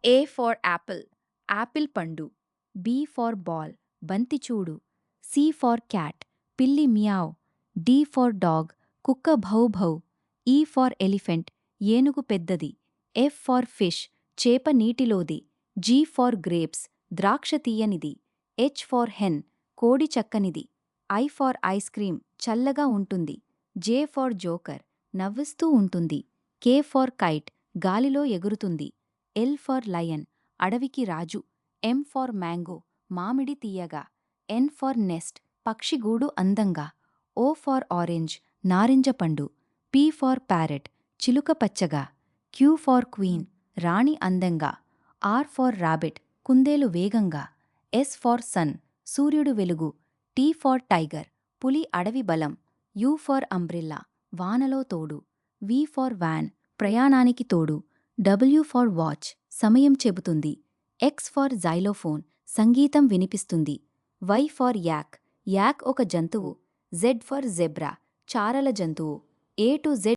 A for apple, Apple పండు. B for ball, బంతి చూడు. C for cat, పిల్లి మియావ్. D for dog, కుక్క భౌ భౌ. E for elephant, ఏనుగు పెద్దది. F for fish, చేప నీటిలోది. G for grapes, ద్రాక్ష తీయనిది. H for hen, కోడి చక్కనిది. I for ice cream, చల్లగా ఉంటుంది. J for joker, నవ్విస్తూ ఉంటుంది. K for kite, గాలిలో ఎగురుతుంది. L for lion, అడవికి రాజు. M for mango, మామిడి తీయగా. N for nest, పక్షిగూడు అందంగా. O for orange, నారింజ పండు. P for parrot, చిలుక పచ్చగా. Q for queen, రాణి అందంగా. R for rabbit, కుందేలు వేగంగా. S for sun, సూర్యుడు వెలుగు. T for tiger, పులి అడవి బలం. U for umbrella, వానలో తోడు. V for van, ప్రయాణానికి తోడు. W for watch, సమయం చెబుతుంది. X for xylophone, సంగీతం వినిపిస్తుంది. Y for yak, యాక్ ఒక జంతువు. Z for zebra, చారల జంతువు. A to Z